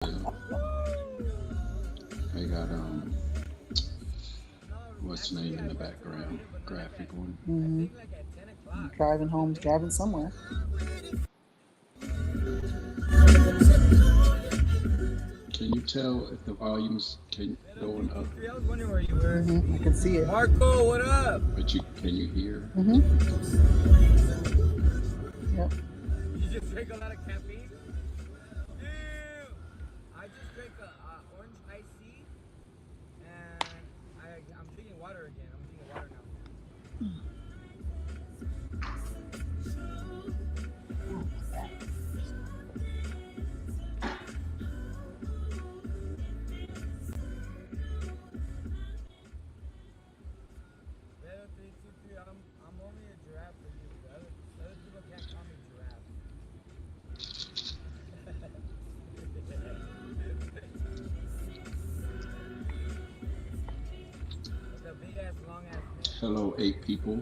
I got what's the name in the background? Graphic one. Driving home, driving somewhere. Can you tell if the volume's going up? I was wondering where you were. I can see it. Marco, what up? But can you hear? Yep. You just drank a lot of caffeine? Dude, I just drank a orange iced tea, and I'm drinking water again. I'm drinking water now. I'm only a giraffe for you. The other people can't call me giraffe. With a big ass, long ass neck. Hello, 8 people.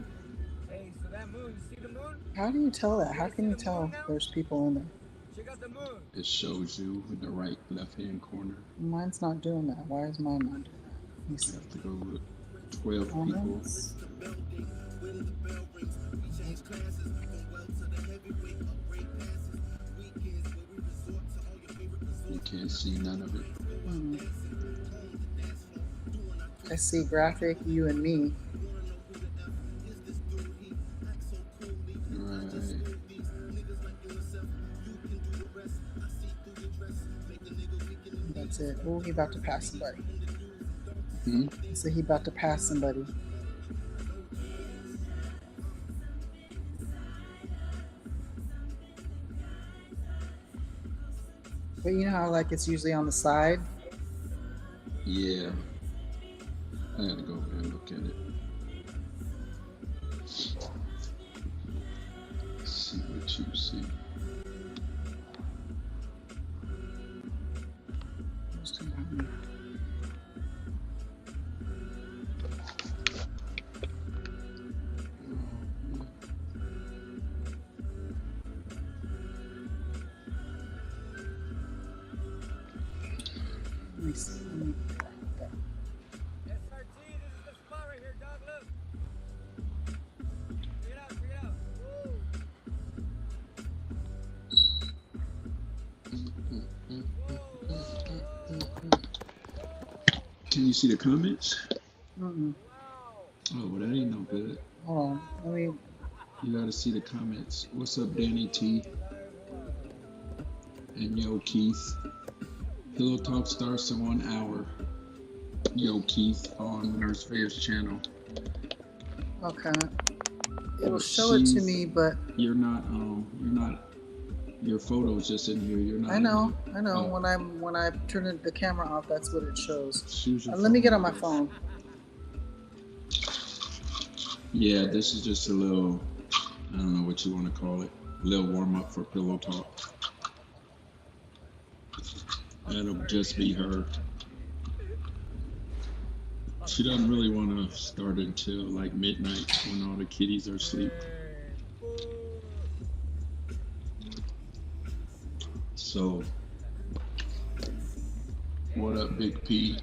Hey, so that moon, you see the moon? How do you tell that? How can you tell there's people in there? Check out the moon. It shows you in the left-hand corner. Mine's not doing that. Why is mine not doing that? You have to go with 12 people. You can't see none of it. I see graphic, you and me. Right. That's it. Oh, he about to pass somebody. So he about to pass somebody. But you know how like it's usually on the side? Yeah. I gotta go over and look at it. See what you see. Let me see. SRT, this is the spot right here, dog. Look. Check it out, check it out. Can you see the comments? Mm-mm. Oh, well, that ain't no good. Hold on. Let me. You gotta see the comments. What's up, Danny T? And yo, Keith. Pillow Talk starts in 1 hour. Yo, Keith on NurseViVS channel. Okay. It'll show it to me, but you're not. Your photo's just in here. You're not. I know. Oh. When I turn the camera off, that's what it shows. Let me phone. get on my phone. Yeah, this is just a little. I don't know what you want to call it. A little warm up for Pillow Talk. That'll just be her. She doesn't really want to start until like midnight when all the kitties are asleep. So, what up, Big P?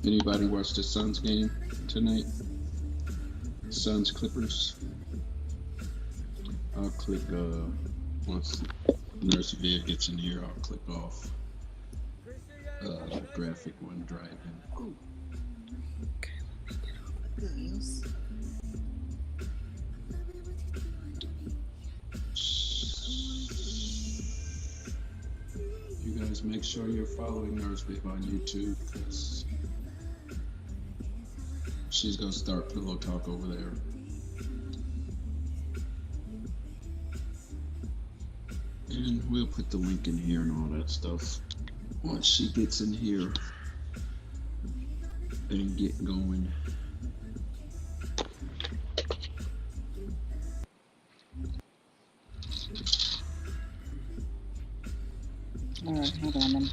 Anybody watch the Suns game tonight? Suns Clippers. I'll click once NurseViv gets in here. I'll click off graphic one driving. Okay, let me get off of this. You guys make sure you're following NurseViv on YouTube because she's gonna start Pillow Talk over there. And we'll put the link in here and all that stuff once she gets in here and get going. All right, hold on.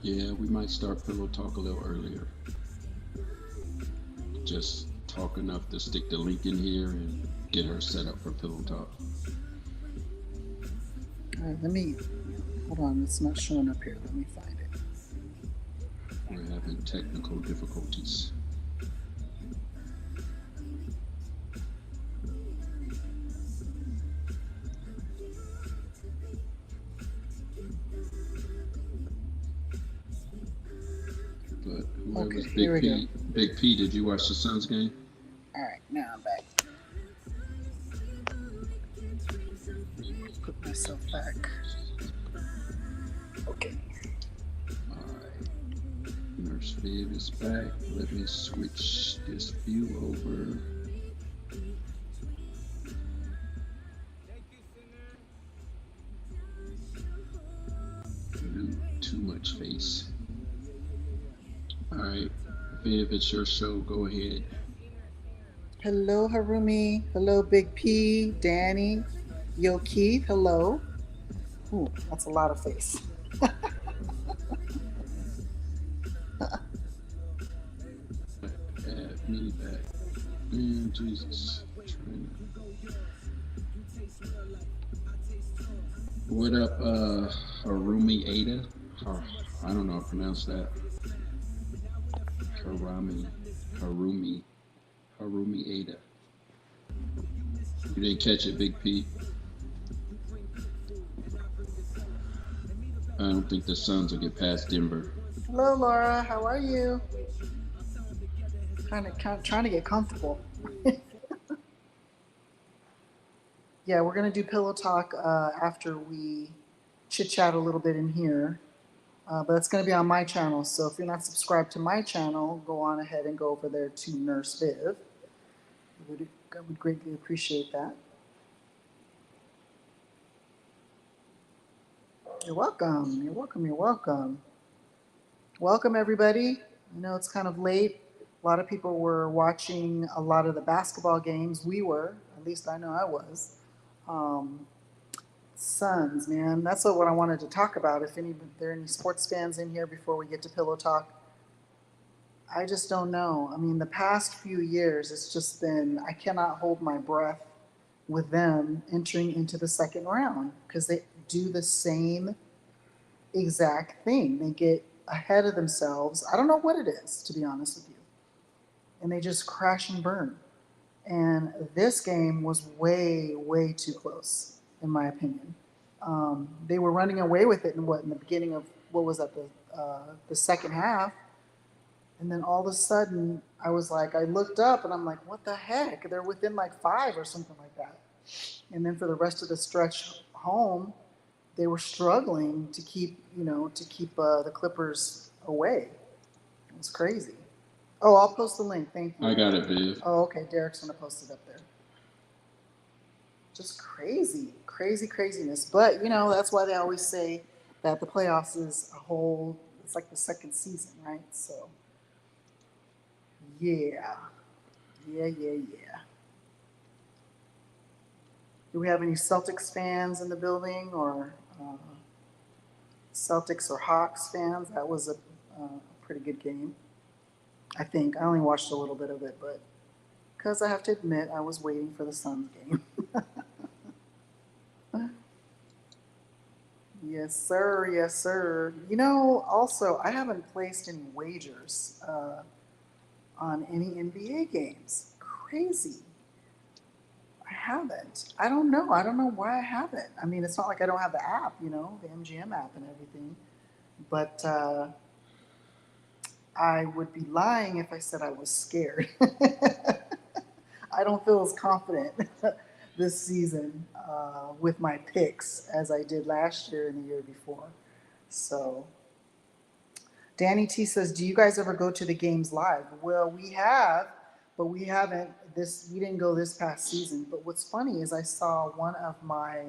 Yeah, we might start Pillow Talk a little earlier. Just talk enough to stick the link in here and get her set up for Pillow Talk. All right, let me, hold on, it's not showing up here. Let me find it. We're having technical difficulties. But where Okay, was here we Big P? Big P, did you watch the Suns game? All right, now I'm back. Put myself back. Okay. Alright. NurseViv is back. Let me switch this view over. Ooh, too much face. Alright. Viv, it's your show. Go ahead. Hello, Harumi. Hello, Big P, Danny, Yo Keith. Hello. Ooh, that's a lot of face. Add me back. Man, Jesus. What up, Harumi Ada? I don't know how to pronounce that. Harumi Ada. You didn't catch it, Big P? I don't think the Suns will get past Denver. Hello, Laura. How are you? Kind of trying to get comfortable. Yeah, we're gonna do pillow talk after we chit chat a little bit in here, but it's gonna be on my channel. So if you're not subscribed to my channel, go on ahead and go over there to NurseViv. I would greatly appreciate that. You're welcome. You're welcome. You're welcome. Welcome, everybody. I know it's kind of late. A lot of people were watching a lot of the basketball games. We were, at least I know I was. Suns, man. That's what I wanted to talk about. If there are any sports fans in here before we get to Pillow Talk, I just don't know. I mean, the past few years, it's just been, I cannot hold my breath with them entering into the second round because they do the same exact thing. They get ahead of themselves. I don't know what it is, to be honest with you. And they just crash and burn. And this game was way, way too close, in my opinion. They were running away with it in the beginning of, what was that, the second half. And then all of a sudden, I looked up and I'm like, what the heck? They're within like 5 or something like that. And then for the rest of the stretch home, they were struggling to keep the Clippers away. It was crazy. Oh, I'll post the link. Thank you. I got it, Viv. Oh, okay. Derek's going to post it up there. Just craziness. But, that's why they always say that the playoffs is it's like the second season, right? So, yeah. Do we have any Celtics fans in the building or Celtics or Hawks fans? That was a pretty good game. I think. I only watched a little bit of it, but because I have to admit, I was waiting for the Suns game. Yes, sir. Yes, sir. Also, I haven't placed any wagers on any NBA games. Crazy. I haven't. I don't know. I don't know why I haven't. I mean, it's not like I don't have the app, the MGM app and everything. But I would be lying if I said I was scared. I don't feel as confident this season with my picks as I did last year and the year before. So, Danny T says, do you guys ever go to the games live? Well, we have, but we haven't. We didn't go this past season. But what's funny is I saw one of my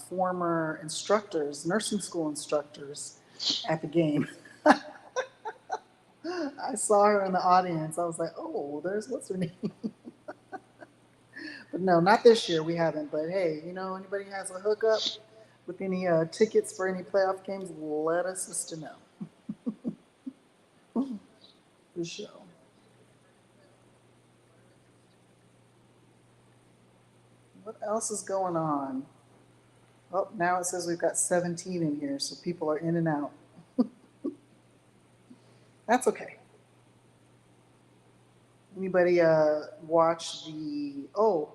former instructors, nursing school instructors, at the game. I saw her in the audience. I was like, oh, what's her name? But no, not this year. We haven't. But hey, anybody has a hookup with any tickets for any playoff games, let us just know. For sure. What else is going on? Oh, now it says we've got 17 in here, so people are in and out. That's okay. Anybody watch the, oh,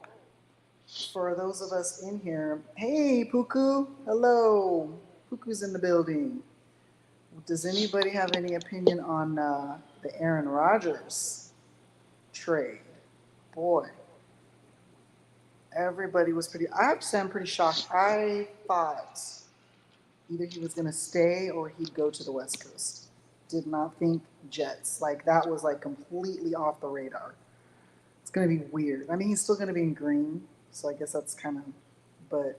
for those of us in here, hey, Puku, hello. Puku's in the building. Does anybody have any opinion on the Aaron Rodgers trade? Boy, everybody was pretty, I have to say I'm pretty shocked. I thought either he was going to stay or he'd go to the West Coast. Did not think Jets. Like, that was like completely off the radar. It's going to be weird. I mean, he's still going to be in green, so I guess that's kind of, but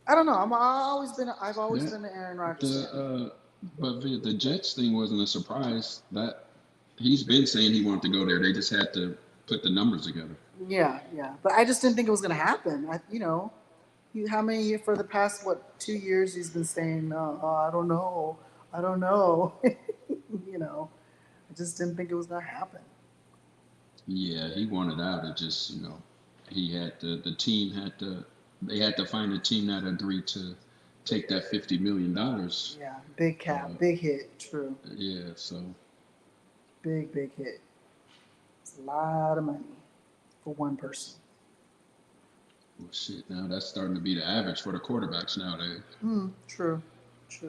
I don't know. I've always been an Aaron Rodgers fan. But the Jets thing wasn't a surprise. That he's been saying he wanted to go there. They just had to put the numbers together. Yeah. But I just didn't think it was going to happen. How many for the past 2 years he's been saying, I don't know. I just didn't think it was going to happen. Yeah, he wanted out. It just, he had to. The team had to. They had to find a team that agreed to take that $50 million. Yeah, big cap, big hit. True. Yeah, so. Big hit. It's a lot of money for one person. Well, shit, now that's starting to be the average for the quarterbacks nowadays. True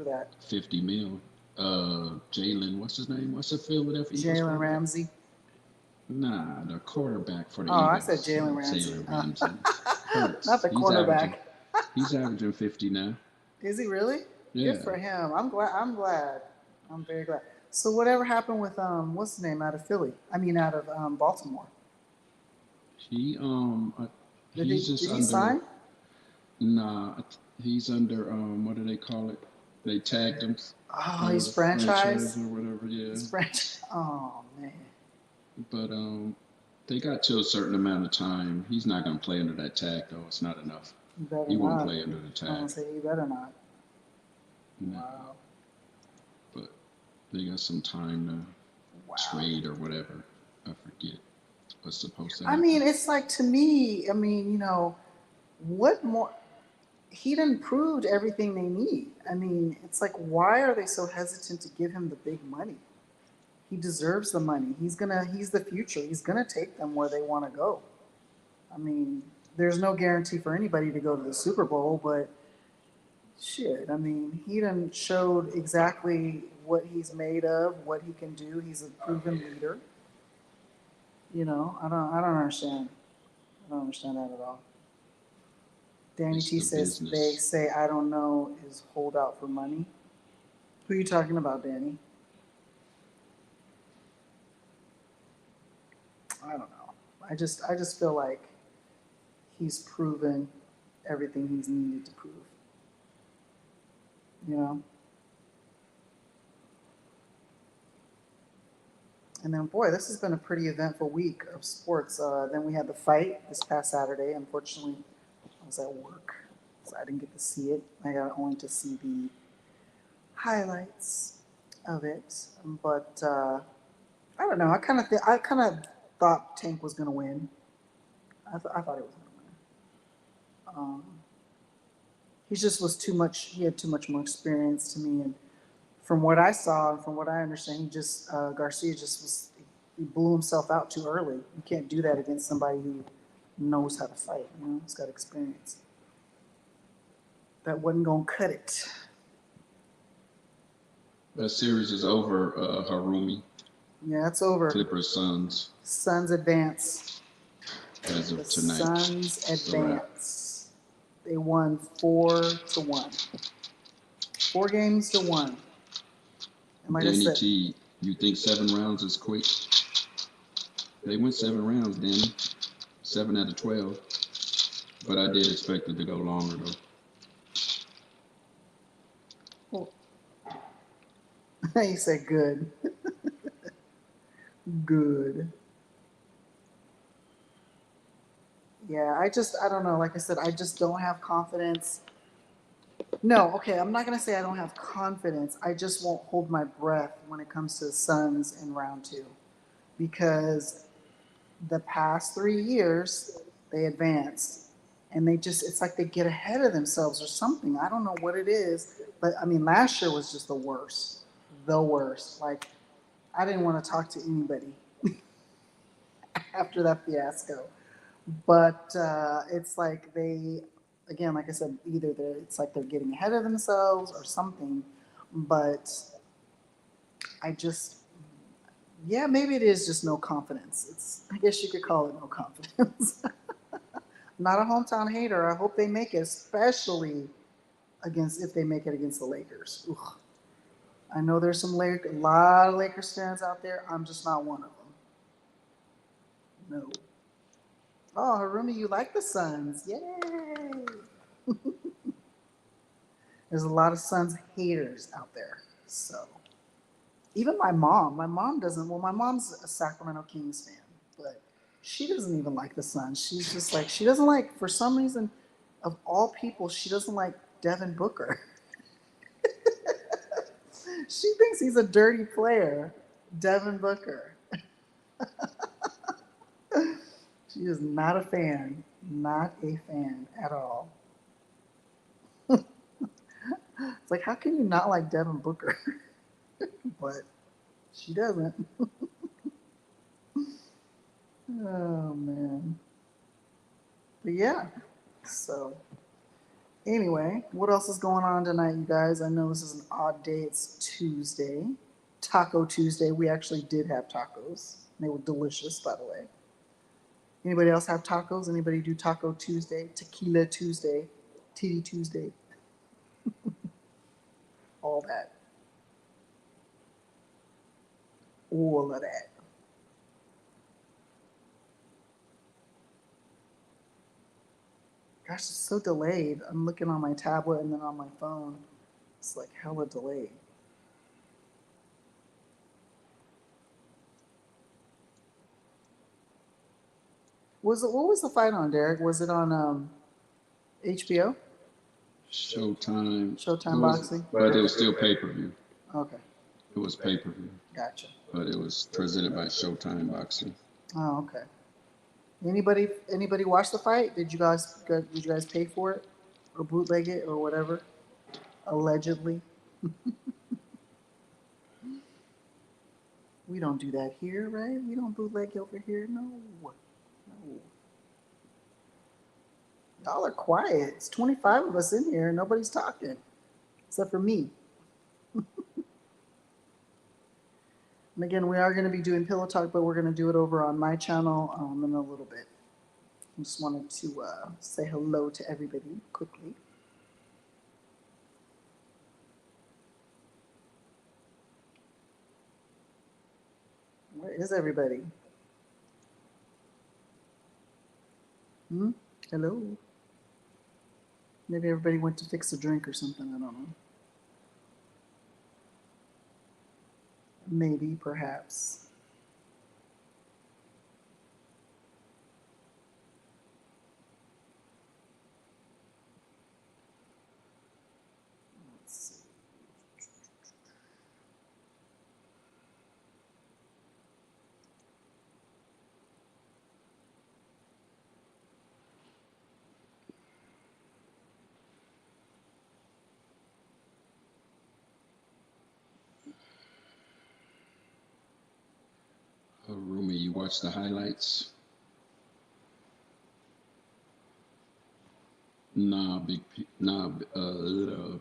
that. 50 mil. Jalen, what's his name? What's the Philadelphia Eagles? Jalen Ramsey. Nah, the quarterback for the Eagles. I said Jalen Ramsey. Jalen Ramsey. Not the quarterback. He's averaging 50 now. Is he really? Yeah. Good for him. I'm glad. I'm very glad. So whatever happened with what's his name out of Philly? I mean out of Baltimore. He Did he sign? Nah, he's under what do they call it? They tagged him. Oh, he's franchise or whatever. Yeah. He's franchise. Oh man. But they got to a certain amount of time. He's not going to play under that tag, though. It's not enough. He won't play under the tag. I say he better not. No. Wow. But they got some time to trade or whatever. I forget what's supposed to happen. I mean, it's like, to me, what more? He done proved everything they need. I mean, it's like, why are they so hesitant to give him the big money? He deserves the money. He's the future. He's gonna take them where they want to go. I mean, there's no guarantee for anybody to go to the Super Bowl, but shit, I mean, he done showed exactly what he's made of, what he can do. He's a proven leader. I don't understand. I don't understand that at all. Danny T says business. They say I don't know is hold out for money. Who are you talking about, Danny? I don't know. I just feel like he's proven everything he's needed to prove. And then, boy, this has been a pretty eventful week of sports. Then we had the fight this past Saturday. Unfortunately, I was at work, so I didn't get to see it. I got only to see the highlights of it. But I don't know. I kind of thought Tank was going to win. I thought it was going to win. He just was too much. He had too much more experience to me, and from what I saw and from what I understand, Garcia he blew himself out too early. You can't do that against somebody who knows how to fight. He's got experience. That wasn't gonna cut it. That series is over, Harumi. Yeah, it's over. Clippers Suns. Suns advance. As of tonight. Suns advance. They won 4-1. 4 games to 1. And like Danny I said, T, you think 7 rounds is quick? They went 7 rounds, Danny. 7 out of 12. But I did expect it to go longer, though. You say good. Good. Yeah, I don't know. Like I said, I just don't have confidence. No, okay, I'm not going to say I don't have confidence. I just won't hold my breath when it comes to the Suns in round 2. Because the past 3 years, they advanced. and they just, it's like they get ahead of themselves or something. I don't know what it is, but I mean, last year was just the worst, the worst. Like, I didn't want to talk to anybody after that fiasco. But it's like they, again, like I said, either it's like they're getting ahead of themselves or something. But I just, yeah, maybe it is just no confidence. It's, I guess you could call it no confidence. Not a hometown hater. I hope they make it, especially against, if they make it against the Lakers. Ugh. I know there's a lot of Lakers fans out there. I'm just not one of them. No. Oh, Harumi, you like the Suns. Yay. There's a lot of Suns haters out there. So, even my mom doesn't, well, my mom's a Sacramento Kings fan, but she doesn't even like the Suns. She's just like, she doesn't like, for some reason, of all people, she doesn't like Devin Booker. She thinks he's a dirty player, Devin Booker. She is not a fan, not a fan at all. It's like, how can you not like Devin Booker? But she doesn't. Oh, man. But yeah, so anyway, what else is going on tonight, you guys? I know this is an odd day. It's Tuesday, Taco Tuesday. We actually did have tacos. They were delicious, by the way. Anybody else have tacos? Anybody do Taco Tuesday, Tequila Tuesday, Titty Tuesday? All that. All of that. Gosh, it's so delayed. I'm looking on my tablet and then on my phone. It's like hella delayed. What was the fight on, Derek? Was it on HBO? Showtime. Showtime Boxing? But it was still pay-per-view. Okay. It was pay-per-view. Gotcha. But it was presented by Showtime Boxing. Oh, okay. Anybody watch the fight? Did you guys pay for it or bootleg it or whatever? Allegedly. We don't do that here, right? We don't bootleg over here. No. Y'all are quiet. It's 25 of us in here. Nobody's talking except for me. And again, we are going to be doing Pillow Talk, but we're going to do it over on my channel in a little bit. I just wanted to say hello to everybody quickly. Where is everybody? Hello? Maybe everybody went to fix a drink or something. I don't know. Maybe, perhaps. Let's see. Rumi, you watch the highlights? Nah, Big P. Nah,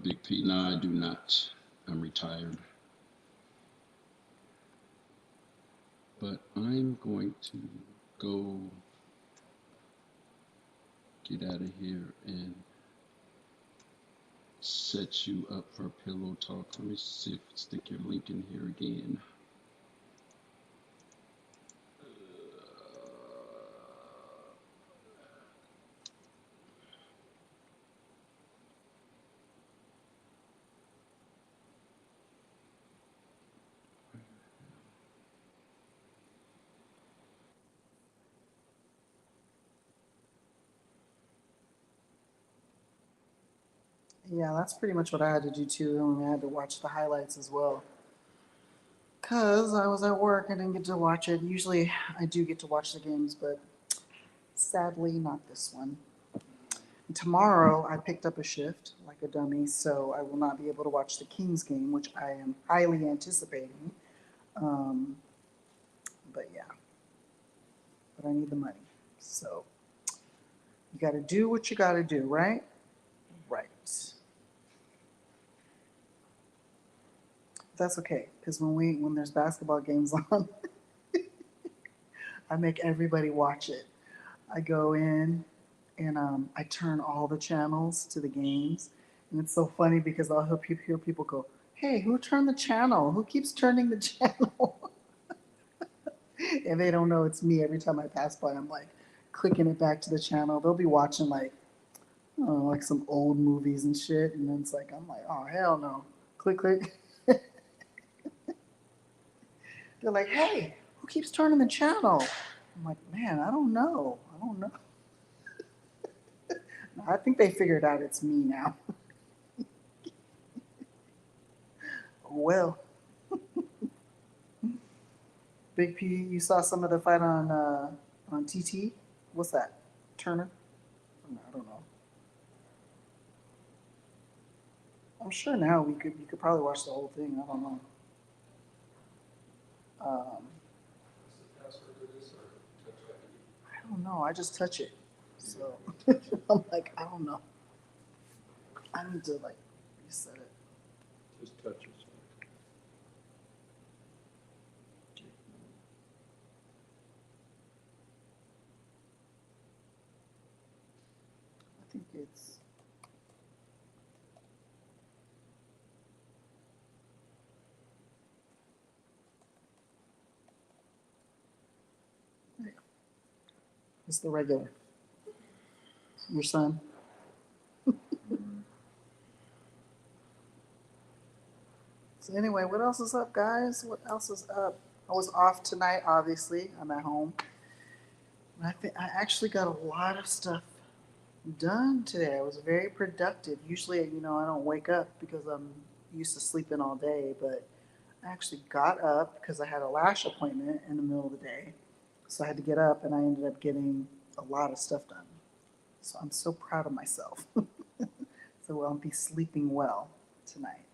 Big P. Nah, I do not. I'm retired. But I'm going to go get out of here and set you up for Pillow Talk. Let me see if stick your link in here again. Yeah, that's pretty much what I had to do too. I had to watch the highlights as well. Because I was at work, I didn't get to watch it. Usually I do get to watch the games, but sadly not this one. Tomorrow, I picked up a shift like a dummy, so I will not be able to watch the Kings game, which I am highly anticipating. Um, but yeah, but I need the money. So you got to do what you got to do, right? Right. That's okay, because when there's basketball games on, I make everybody watch it. I go in and I turn all the channels to the games, and it's so funny because I'll hear people go, "Hey, who turned the channel? Who keeps turning the channel?" And they don't know it's me. Every time I pass by, I'm like clicking it back to the channel. They'll be watching like, oh, like some old movies and shit, and then it's like I'm like, oh hell no, click click. They're like, hey, who keeps turning the channel? I'm like, man, I don't know. I don't know. I think they figured out it's me now. Well, Big P, you saw some of the fight on TT. What's that? Turner? I don't know. I'm sure now you could probably watch the whole thing. I don't know. Um, I don't know. I just touch it. So I'm like, I don't know. I need to like reset it. Just touch it. I think it's. It's the regular. Your son. So anyway, what else is up, guys? What else is up? I was off tonight, obviously. I'm at home. And I think I actually got a lot of stuff done today. I was very productive. Usually, I don't wake up because I'm used to sleeping all day, but I actually got up because I had a lash appointment in the middle of the day. So I had to get up and I ended up getting a lot of stuff done. So I'm so proud of myself. So I'll be sleeping well tonight.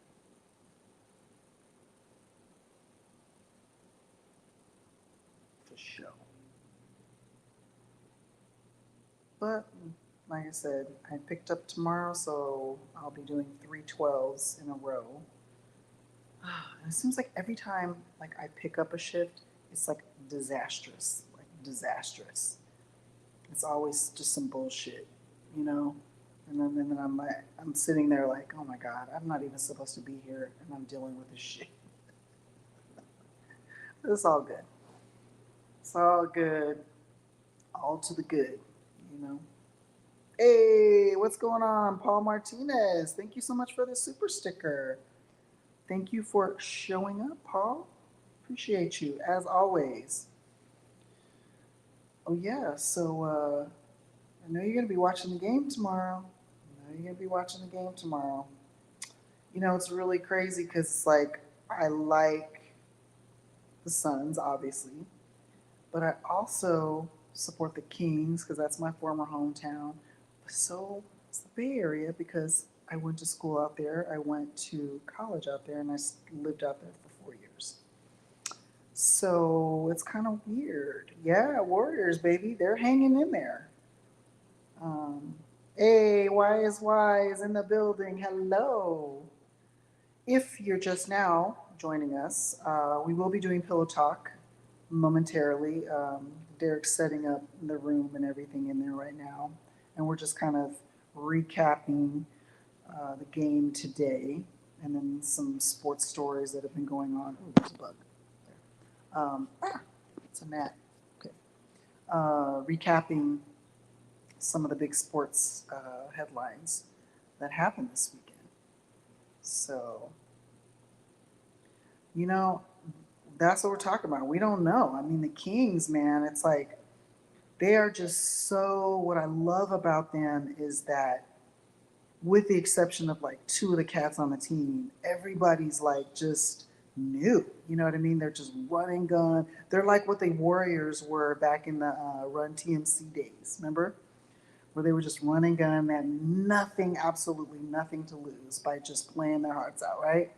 For sure. But like I said, I picked up tomorrow, so I'll be doing 3 12s in a row. And it seems like every time like I pick up a shift, it's like disastrous, like disastrous. It's always just some bullshit, you know. And then I'm like, I'm sitting there like, oh my god, I'm not even supposed to be here, and I'm dealing with this shit. It's all good. It's all good. All to the good, you know. Hey, what's going on, Paul Martinez? Thank you so much for the super sticker. Thank you for showing up, Paul. Appreciate you as always. Oh yeah, so I know you're gonna be watching the game tomorrow. I know you're gonna be watching the game tomorrow. It's really crazy because it's like I like the Suns, obviously, but I also support the Kings because that's my former hometown. So it's the Bay Area because I went to school out there. I went to college out there, and I lived out there for 4 years. So it's kind of weird. Yeah, Warriors, baby, they're hanging in there. Um, hey, Y is in the building. Hello. If you're just now joining us, we will be doing Pillow Talk momentarily. Derek's setting up the room and everything in there right now, and we're just kind of recapping the game today, and then some sports stories that have been going on. Oh, there's a bug. It's a gnat. Okay. Recapping some of the big sports headlines that happened this weekend. So, you know, that's what we're talking about. We don't know. I mean, the Kings, man, it's like they are just so. What I love about them is that, with the exception of like two of the cats on the team, everybody's like just new. You know what I mean? They're just running gun. They're like what the Warriors were back in the Run TMC days. Remember? where they were just running gun, they had nothing, absolutely nothing to lose by just playing their hearts out, right?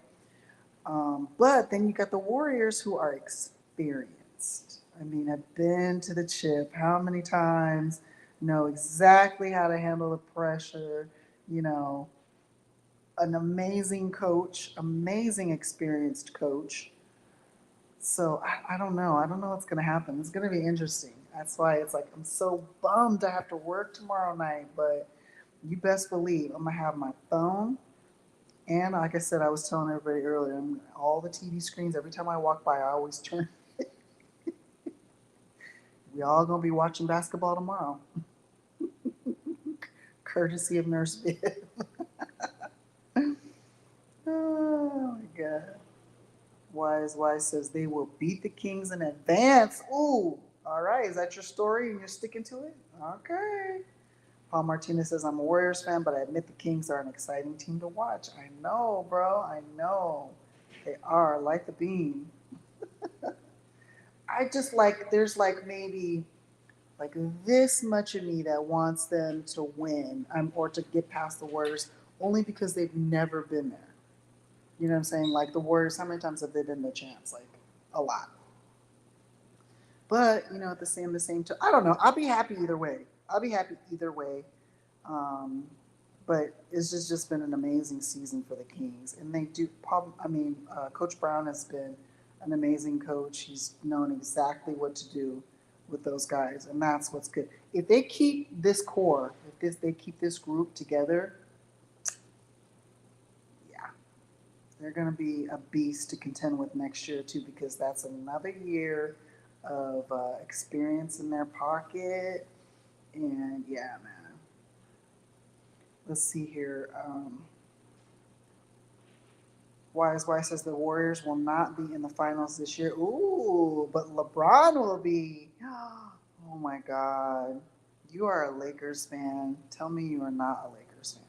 But then you got the Warriors who are experienced. I mean, have been to the chip how many times, know exactly how to handle the pressure, you know, an amazing coach, amazing experienced coach. So I don't know. I don't know what's going to happen. It's going to be interesting. That's why it's like I'm so bummed I have to work tomorrow night, but you best believe I'm going to have my phone. And like I said, I was telling everybody earlier, all the TV screens, every time I walk by, I always turn. We all going to be watching basketball tomorrow, courtesy of NurseViv. Oh my God. Wise says they will beat the Kings in advance. Ooh, all right. Is that your story and you're sticking to it? Okay. Paul Martinez says, I'm a Warriors fan, but I admit the Kings are an exciting team to watch. I know, bro. I know. They are. Like the beam. I just like, there's like maybe like this much of me that wants them to win or to get past the Warriors only because they've never been there. You know what I'm saying? Like the Warriors, how many times have they been the champs? Like a lot. But you know, at the same time, I don't know. I'll be happy either way. I'll be happy either way. Um, but it's just been an amazing season for the Kings, and they do. Coach Brown has been an amazing coach. He's known exactly what to do with those guys, and that's what's good. If they keep this core, they keep this group together, yeah, they're going to be a beast to contend with next year too, because that's another year of experience in their pocket. And yeah, man. Let's see here. Wise says the Warriors will not be in the finals this year. Ooh, but LeBron will be. Oh my God. You are a Lakers fan. Tell me you are not a Lakers fan.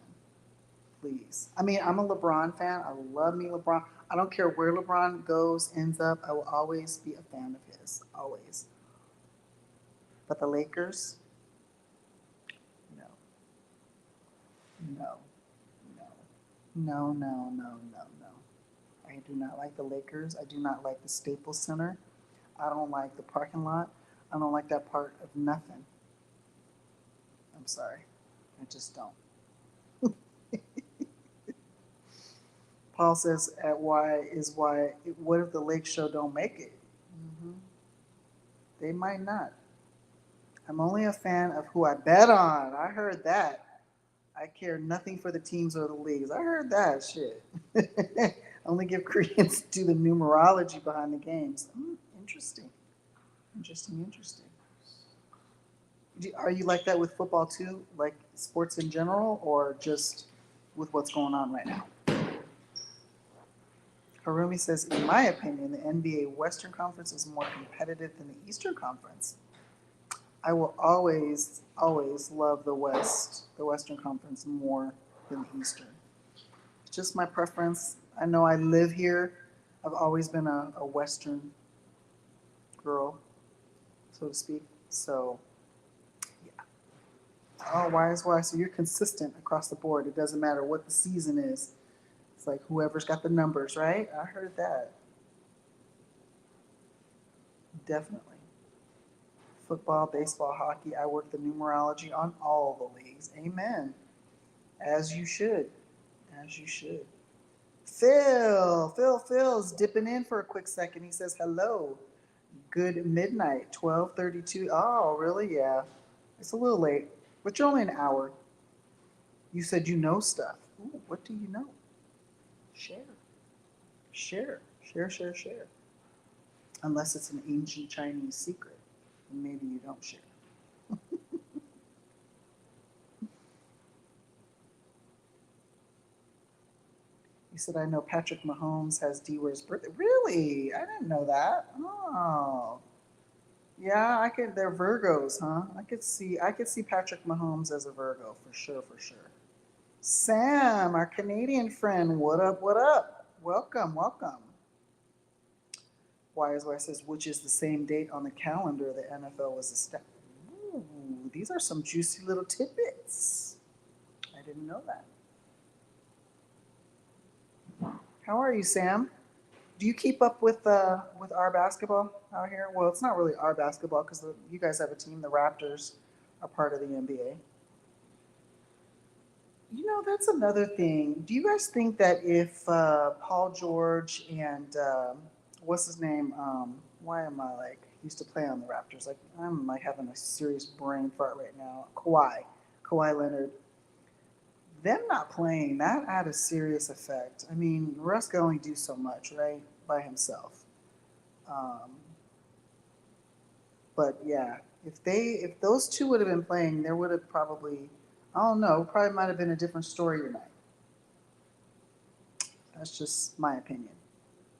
Please. I mean, I'm a LeBron fan. I love me LeBron. I don't care where LeBron goes, ends up. I will always be a fan of his. Always. But the Lakers, no. No. No. No. I do not like the Lakers. I do not like the Staples Center. I don't like the parking lot. I don't like that part of nothing. I'm sorry. I just don't. Paul says at why what if the Lake Show don't make it? Mm-hmm. They might not. I'm only a fan of who I bet on. I heard that. I care nothing for the teams or the leagues. I heard that shit. Only give credence to the numerology behind the games. Interesting. Interesting. Are you like that with football too? Like sports in general, or just with what's going on right now? Harumi says, in my opinion, the NBA Western Conference is more competitive than the Eastern Conference. I will always love the Western Conference more than the Eastern. It's just my preference. I know I live here. I've always been a Western girl, so to speak. So, yeah. Oh, why? So you're consistent across the board. It doesn't matter what the season is. It's like whoever's got the numbers, right? I heard that. Definitely. Football, baseball, hockey. I work the numerology on all the leagues. Amen. As you should. Phil's dipping in for a quick second. He says, hello. Good midnight, 12:32. Oh, really? Yeah. It's a little late, but you're only an hour. You said you know stuff. Ooh, what do you know? Share. Unless it's an ancient Chinese secret. Maybe you don't share. You said, I know Patrick Mahomes has D.Ware's birthday. Really? I didn't know that. Oh. Yeah, they're Virgos, huh? I could see Patrick Mahomes as a Virgo for sure. Sam, our Canadian friend, what up? Welcome. Wise says, which is the same date on the calendar the NFL was established. Ooh, these are some juicy little tidbits. States. I didn't know that. How are you, Sam? Do you keep up with our basketball out here? Well, it's not really our basketball because you guys have a team. The Raptors are part of the NBA. You know, that's another thing. Do you guys think that if Paul George and what's his name? Why am I like he used to play on the Raptors? Like I'm like having a serious brain fart right now. Kawhi Leonard. Them not playing that had a serious effect. I mean, Russ can only do so much, right, by himself. Um, but yeah, if those two would have been playing, there would have probably I don't know, probably might have been a different story tonight. That's just my opinion.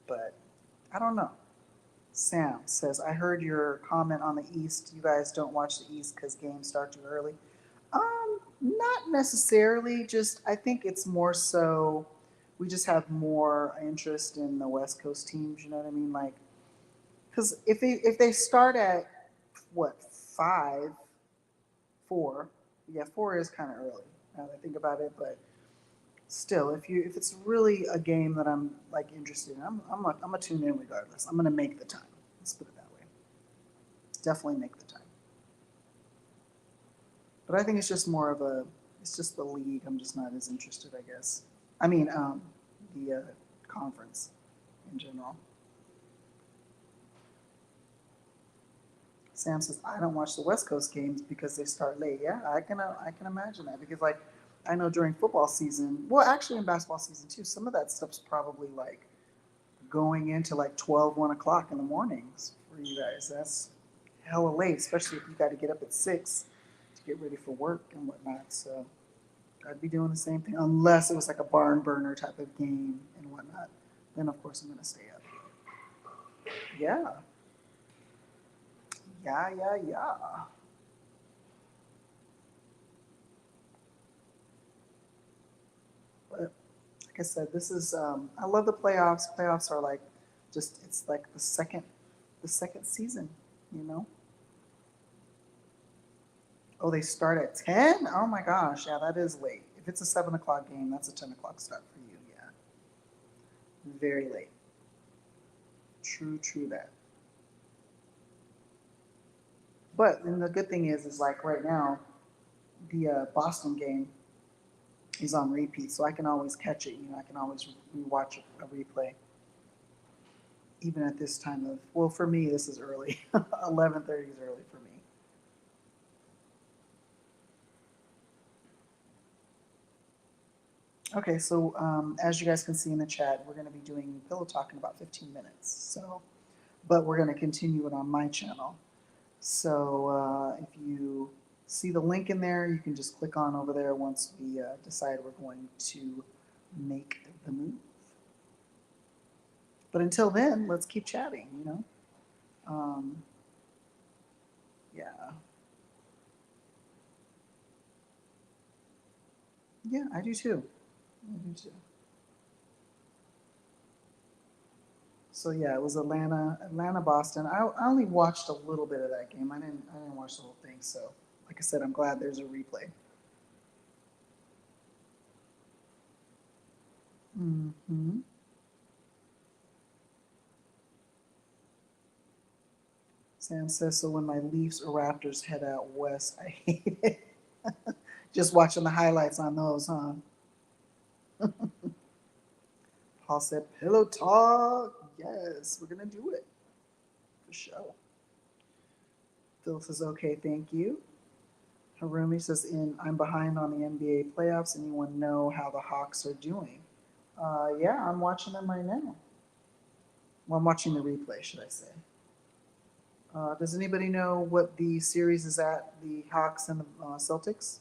But I don't know. Sam says, I heard your comment on the East. You guys don't watch the East because games start too early. Not necessarily. Just I think it's more so we just have more interest in the West Coast teams. You know what I mean? Like, because if they start at what 5, 4, yeah, 4 is kind of early. Now that I think about it, but still, if it's really a game that I'm like interested in, I'm gonna tune in regardless. I'm gonna make the time. Let's put it that way. Definitely make the time. But I think it's just more of a, it's just the league. I'm just not as interested, I guess. I mean, the conference in general. Sam says, I don't watch the West Coast games because they start late. Yeah, I can imagine that because like I know during football season, well, actually in basketball season too, some of that stuff's probably like going into like 12, 1 o'clock in the mornings for you guys. That's hella late, especially if you got to get up at 6 to get ready for work and whatnot. So I'd be doing the same thing unless it was like a barn burner type of game and whatnot. Then of course I'm gonna stay up. Yeah, yeah. But like I said, this is I love the playoffs. Playoffs are like just it's like the second season, you know. Oh, they start at 10? Oh my gosh, yeah, that is late. If it's a 7 o'clock game, that's a 10 o'clock start for you, yeah. Very late. True that. But then the good thing is like right now, the Boston game is on repeat, so I can always catch it. You know, I can always rewatch a replay, even at this time of. Well, for me, this is early. 11:30 is early for me. Okay, so as you guys can see in the chat, we're going to be doing pillow talk in about 15 minutes. So, but we're going to continue it on my channel. So if you see the link in there, you can just click on over there once we decide we're going to make the move. But until then, let's keep chatting, you know? Yeah. Yeah, I do too. So yeah, it was Atlanta, Boston. I only watched a little bit of that game. I didn't watch the whole thing. So like I said, I'm glad there's a replay. Mm-hmm. Sam says, so when my Leafs or Raptors head out west, I hate it. Just watching the highlights on those, huh? Paul said, pillow talk. Yes, we're going to do it. For sure. Phil says, okay, thank you. Harumi says, I'm behind on the NBA playoffs. Anyone know how the Hawks are doing? Yeah, I'm watching them right now. Well, I'm watching the replay, should I say. Does anybody know what the series is at, the Hawks and the Celtics?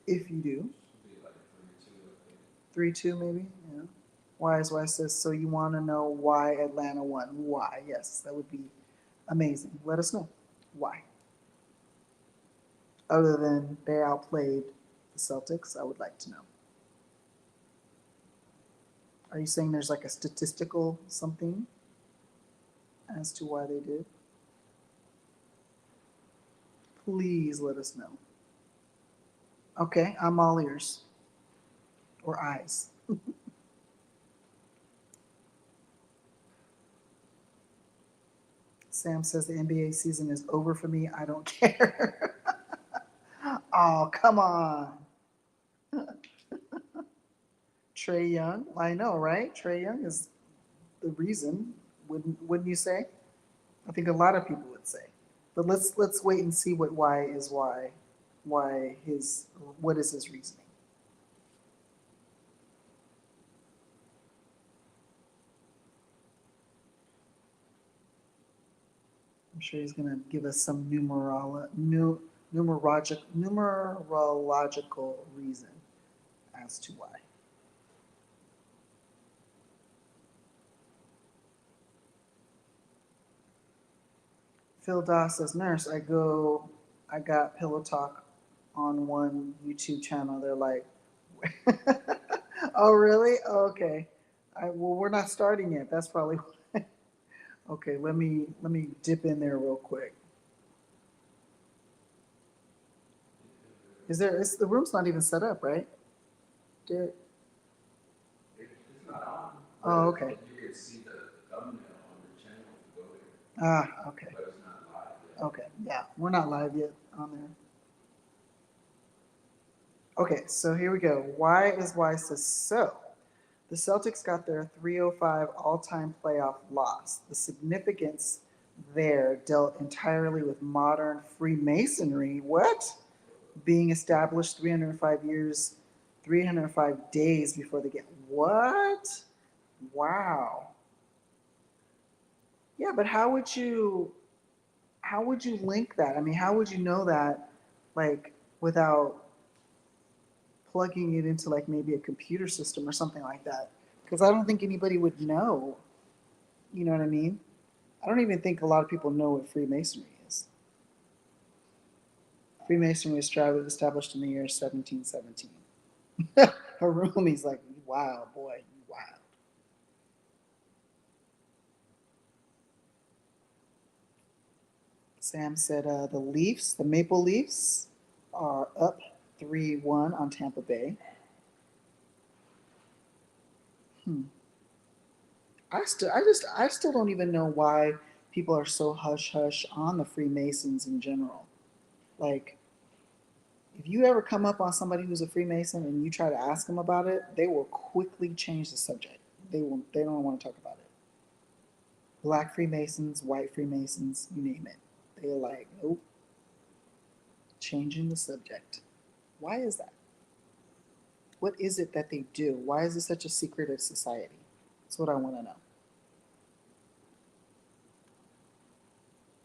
If you do. 3-2 maybe? Yeah. Wise says, so you want to know why Atlanta won? Why? Yes, that would be amazing. Let us know. Why? Other than they outplayed the Celtics, I would like to know. Are you saying there's like a statistical something as to why they did? Please let us know. Okay, I'm all ears or eyes. Sam says the NBA season is over for me. I don't care. Oh, come on. Trey Young. I know, right? Trey Young is the reason. Wouldn't you say? I think a lot of people would say. But let's wait and see what why is why. Why his what is his reasoning? I'm sure he's gonna give us some numerological reason as to why. Phil Doss says, Nurse, I got Pillow Talk on one YouTube channel. They're like, oh, really? Oh, okay. Well, we're not starting yet. That's probably why. Okay, let me dip in there real quick. The room's not even set up, right? Derek? It's not on. Oh, okay. You can see the thumbnail on the channel if you go there, Ah, okay. but it's not live yet. Okay, yeah, we're not live yet on there. Okay, so here we go. Why is why says so. The Celtics got their 305 all-time playoff loss. The significance there dealt entirely with modern Freemasonry. What? Being established 305 days before the game. What? Wow. Yeah, but how would you link that? I mean, how would you know that like without plugging it into like maybe a computer system or something like that? Because I don't think anybody would know. You know what I mean? I don't even think a lot of people know what Freemasonry is. Freemasonry was established in the year 1717. Harumi's like, wow, boy, wow. Sam said the Maple Leafs are up 3-1 on Tampa Bay. Hmm. I still don't even know why people are so hush hush on the Freemasons in general. Like, if you ever come up on somebody who's a Freemason and you try to ask them about it, they will quickly change the subject. They don't want to talk about it. Black Freemasons, white Freemasons, you name it. They're like, nope, changing the subject. Why is that? What is it that they do? Why is it such a secretive society? That's what I want to know.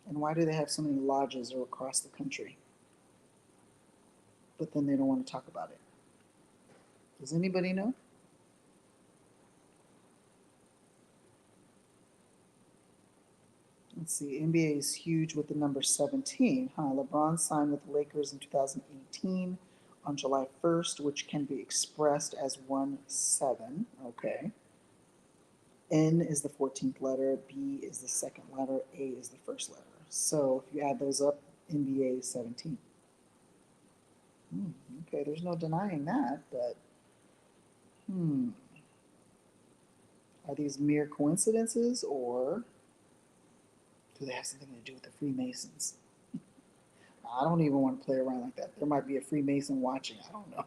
And why do they have so many lodges across the country? But then they don't want to talk about it. Does anybody know? Let's see. NBA is huge with the number 17. LeBron signed with the Lakers in 2018 on July 1st, which can be expressed as 1-7. Okay. N is the 14th letter, B is the second letter, A is the first letter. So if you add those up, NBA is 17. Okay, there's no denying that, but are these mere coincidences or do they have something to do with the Freemasons? I don't even want to play around like that. There might be a Freemason watching. I don't know.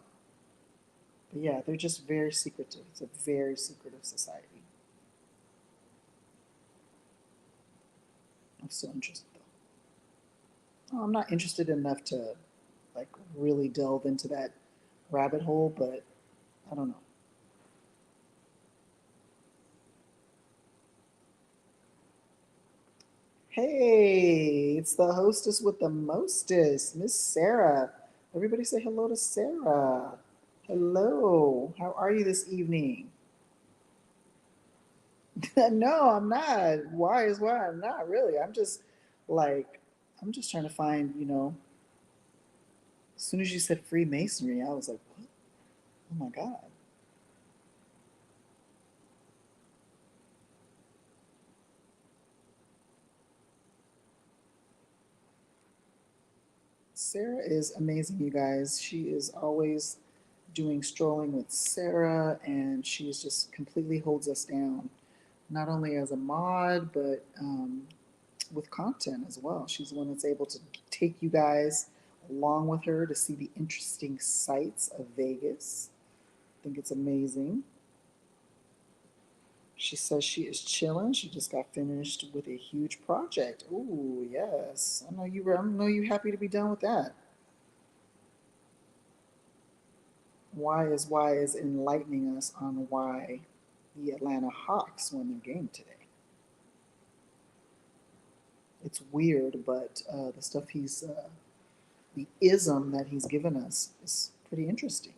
But yeah, they're just very secretive. It's a very secretive society. I'm still interested though. I'm not interested enough to like really delve into that rabbit hole, but I don't know. Hey, it's the hostess with the mostest, Miss Sarah. Everybody say hello to Sarah. Hello. How are you this evening? No, I'm not. Why is why I'm not really. Like, I'm just trying to find, as soon as you said Freemasonry, I was like, what? Oh my God. Sarah is amazing, you guys. She is always doing strolling with Sarah, and she's just completely holds us down, not only as a mod, but with content as well. She's the one that's able to take you guys along with her to see the interesting sights of Vegas. I think it's amazing. She says she is chilling. She just got finished with a huge project. Ooh, yes. I know you happy to be done with that. Why is enlightening us on why the Atlanta Hawks won their game today. It's weird, but the ism that he's given us is pretty interesting.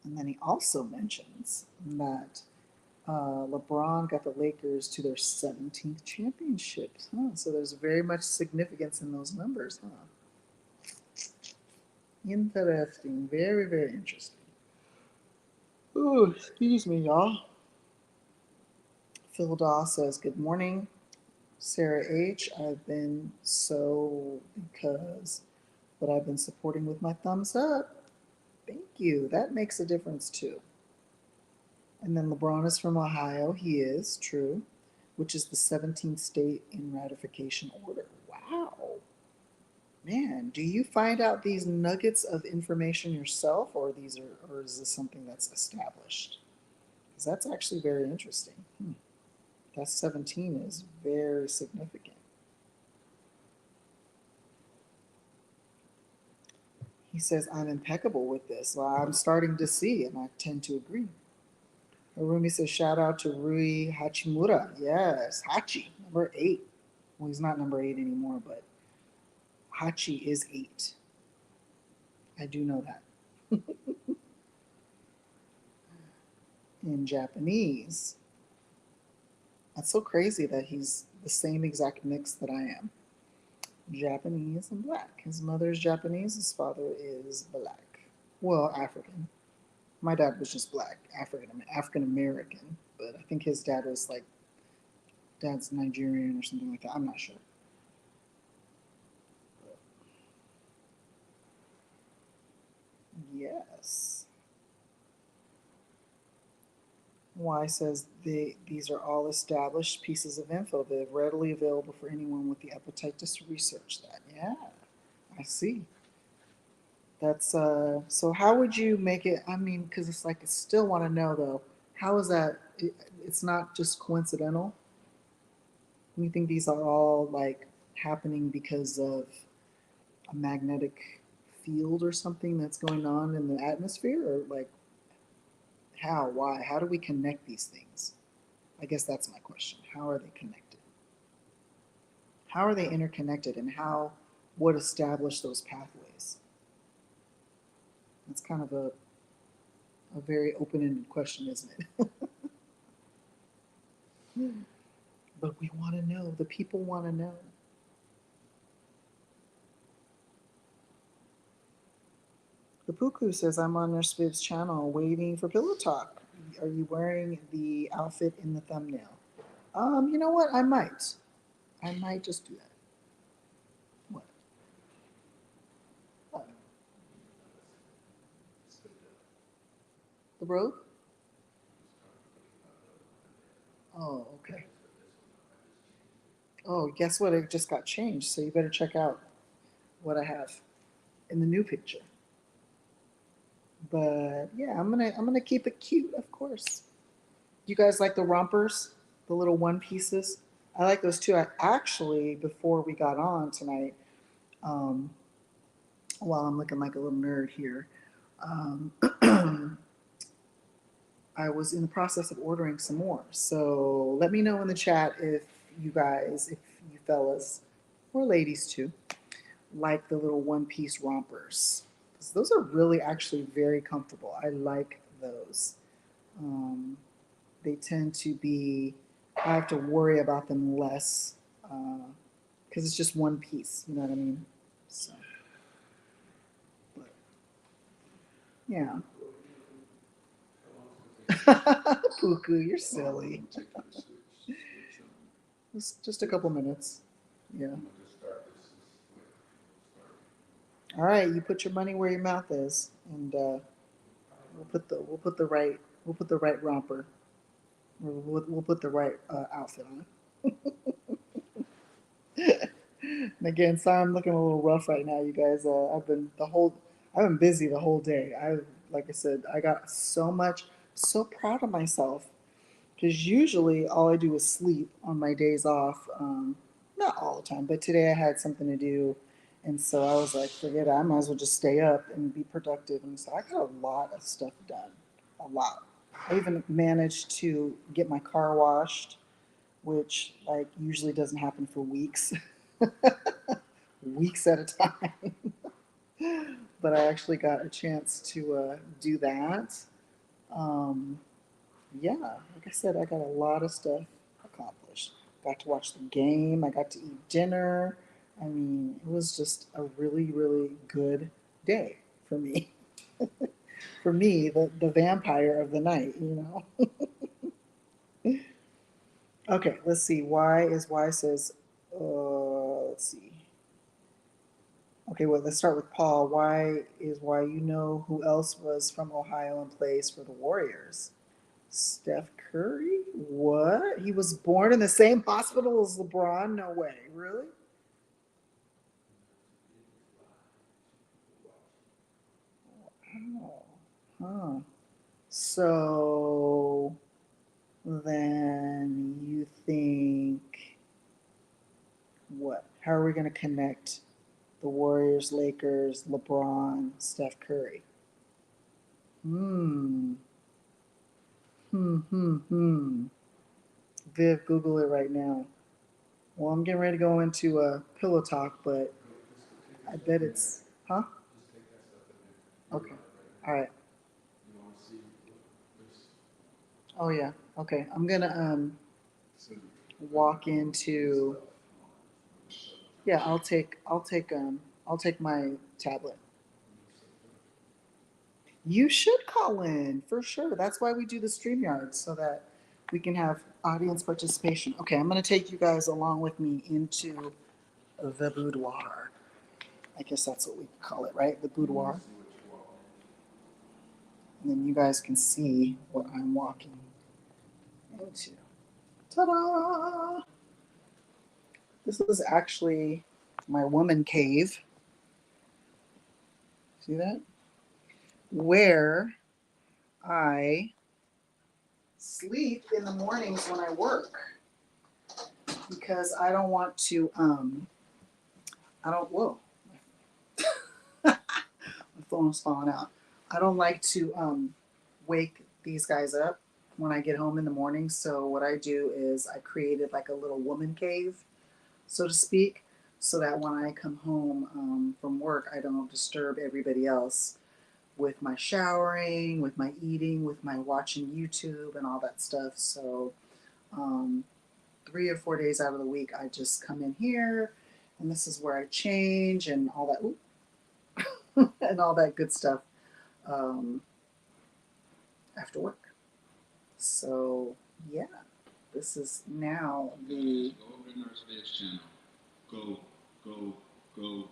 And then he also mentions that LeBron got the Lakers to their 17th championships. Huh? So there's very much significance in those numbers. Huh? Interesting. Very, very interesting. Oh, excuse me, y'all. Phil Daw says, good morning. Sarah H., I've been so because, but I've been supporting with my thumbs up. Thank you. That makes a difference too. And then LeBron is from Ohio. He is, true, which is the 17th state in ratification order. Wow. Man, do you find out these nuggets of information yourself, or is this something that's established? Because that's actually very interesting. That 17 is very significant. He says, I'm impeccable with this. Well, I'm starting to see, and I tend to agree. Harumi says, shout out to Rui Hachimura. Yes, Hachi, number 8. Well, he's not number 8 anymore, but Hachi is 8. I do know that. In Japanese, that's so crazy that he's the same exact mix that I am. Japanese and black. His mother's Japanese, his father is black. Well, African. My dad was just black, African American, but I think his dad's Nigerian or something like that. I'm not sure. Yes. Y says these are all established pieces of info that are readily available for anyone with the appetite to research that. Yeah, I see. That's so how would you make it? I mean, because it's like I still want to know though, how is that? It's not just coincidental. You think these are all like happening because of a magnetic field or something that's going on in the atmosphere, or like how, why, how do we connect these things? I guess that's my question. How are they connected? How are they interconnected, and what established those pathways? That's kind of a very open-ended question, isn't it? But we want to know. The people want to know. The Puku says, I'm on NurseViV's channel waiting for Pillow Talk. Are you wearing the outfit in the thumbnail? You know what? I might. I might just do that. What? What? The robe? Oh, okay. Oh, guess what? It just got changed, so you better check out what I have in the new picture. But yeah, I'm gonna keep it cute, of course. You guys like the rompers, the little one pieces? I like those too. I actually, before we got on tonight, um, while I'm looking like a little nerd here, um, I was in the process of ordering some more. So let me know in the chat if you fellas, or ladies too, like the little one piece rompers. Because those are really actually very comfortable. I like those. Um, they tend to be, I have to worry about them less because it's just one piece. You know what I mean? So, but, yeah. Puku, you're silly. Just a couple minutes. Yeah. All right, you put your money where your mouth is, and we'll put the right romper. We'll put the right outfit on. And again, sorry I'm looking a little rough right now, you guys. I've been busy the whole day. Like I said, I got so much. So proud of myself because usually all I do is sleep on my days off. Not all the time, but today I had something to do, and so I was like, forget it. I might as well just stay up and be productive. And so I got a lot of stuff done. A lot. I even managed to get my car washed, which like usually doesn't happen for weeks. Weeks at a time. But I actually got a chance to do that. Um, yeah, like I said, I got a lot of stuff accomplished. Got to watch the game. I got to eat dinner. I mean, it was just a really, really good day for me. For me, the vampire of the night, you know. Okay, let's see. Why says, let's see. Okay, well, let's start with Paul. Why you know who else was from Ohio and plays for the Warriors? Steph Curry? What? He was born in the same hospital as LeBron? No way. Really? Oh, huh. So then you think what? How are we going to connect the Warriors, Lakers, LeBron, Steph Curry? Hmm. Hmm. Viv, Google it right now. Well, I'm getting ready to go into a pillow talk, but I bet it's, huh? Okay. All right. Oh yeah. Okay. I'm gonna walk into. Yeah, I'll take my tablet. You should call in for sure. That's why we do the StreamYard so that we can have audience participation. Okay, I'm gonna take you guys along with me into the boudoir. I guess that's what we call it, right? The boudoir. And then you guys can see what I'm walking into. Ta-da! This is actually my woman cave. See that? Where I sleep in the mornings when I work because I don't want to I don't whoa my phone is falling out. I don't like to wake these guys up when I get home in the morning. So what I do is I created like a little woman cave, so to speak, so that when I come home from work, I don't disturb everybody else with my showering, with my eating, with my watching YouTube and all that stuff. So 3 or 4 days out of the week, I just come in here, and this is where I change and all that, and all that good stuff um, after work. So yeah, this is now the. Go over to NurseViVS channel. Go, go, go.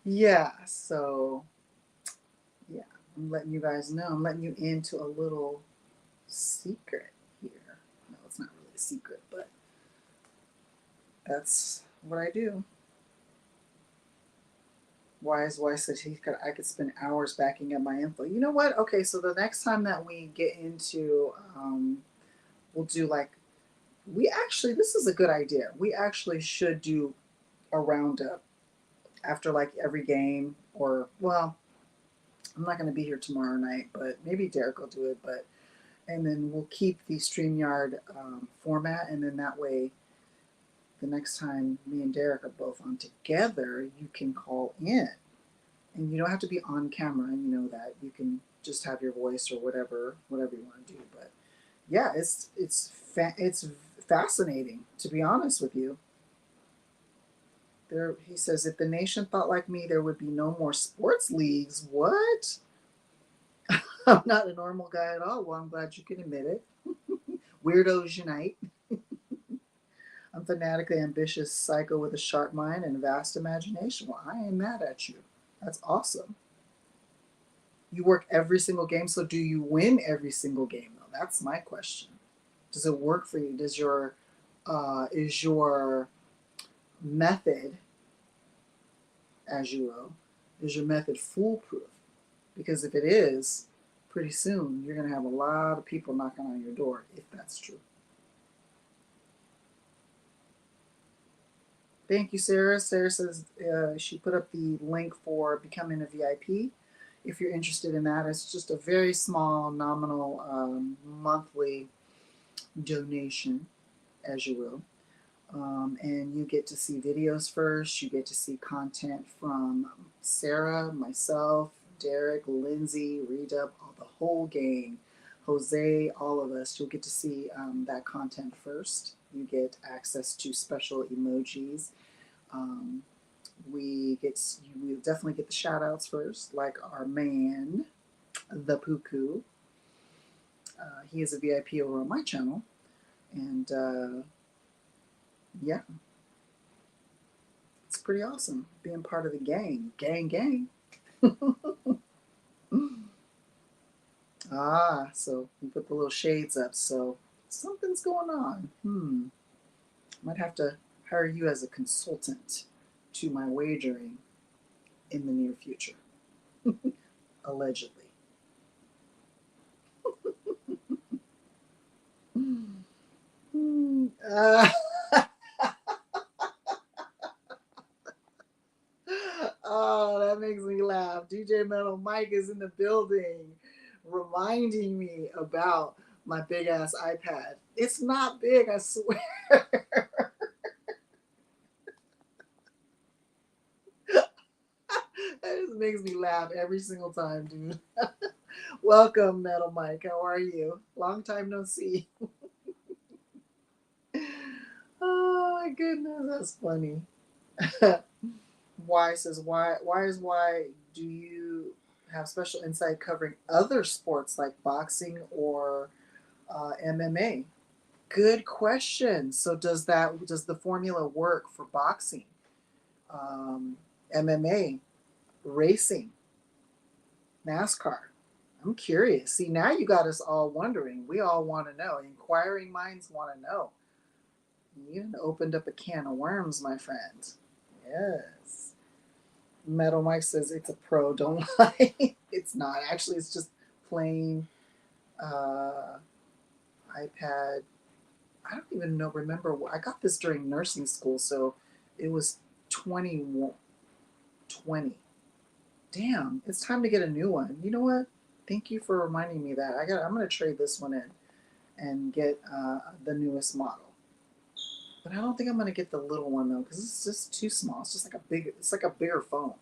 Yeah, so yeah, I'm letting you guys know. I'm letting you into a little secret here. No, it's not really a secret, but that's what I do. Why said I could spend hours backing up my info. You know what? Okay, so the next time that we get into, we'll do like, this is a good idea. We actually should do a roundup after like every game, or, well, I'm not going to be here tomorrow night, but maybe Derek will do it, and then we'll keep the StreamYard format, and then that way, the next time me and Derek are both on together, you can call in. And you don't have to be on camera, and you know that. You can just have your voice or whatever you want to do. But yeah, it's fascinating, to be honest with you. There, he says, if the nation thought like me, there would be no more sports leagues. What? I'm not a normal guy at all. Well, I'm glad you can admit it. Weirdos unite. I'm fanatically ambitious, psycho with a sharp mind and a vast imagination. Well, I ain't mad at you. That's awesome. You work every single game, so do you win every single game, though? That's my question. Does it work for you? Is your method, as you will, is your method foolproof? Because if it is, pretty soon you're going to have a lot of people knocking on your door, if that's true. Thank you, Sarah. Sarah says she put up the link for becoming a VIP. If you're interested in that, it's just a very small nominal monthly donation, as you will. And you get to see videos first. You get to see content from Sarah, myself, Derek, Lindsay, Redub, the whole gang, Jose, all of us. You'll get to see that content first. You get access to special emojis. We definitely get the shout outs first, like our man, the Puku. He is a VIP over on my channel. And yeah, it's pretty awesome being part of the gang. Gang. So we put the little shades up. So something's going on. Might have to hire you as a consultant to my wagering in the near future. Allegedly. Oh, that makes me laugh. DJ Metal Mike is in the building reminding me about my big ass iPad. It's not big, I swear. That just makes me laugh every single time, dude. Welcome, Metal Mike. How are you? Long time no see. Oh my goodness, that's funny. Why says why do you have special insight covering other sports like boxing or MMA? Good question. So does the formula work for boxing, MMA, racing, NASCAR? I'm curious. See, now you got us all wondering. We all want to know. Inquiring minds want to know. You opened up a can of worms, my friend. Yes. Metal Mike says it's a pro. Don't lie. It's not. Actually, it's just plain iPad. I don't even remember. I got this during nursing school, so it was 2020. Damn, it's time to get a new one. You know what? Thank you for reminding me that. I'm gonna trade this one in and get the newest model. But I don't think I'm gonna get the little one though, because it's just too small. It's just like a bigger phone.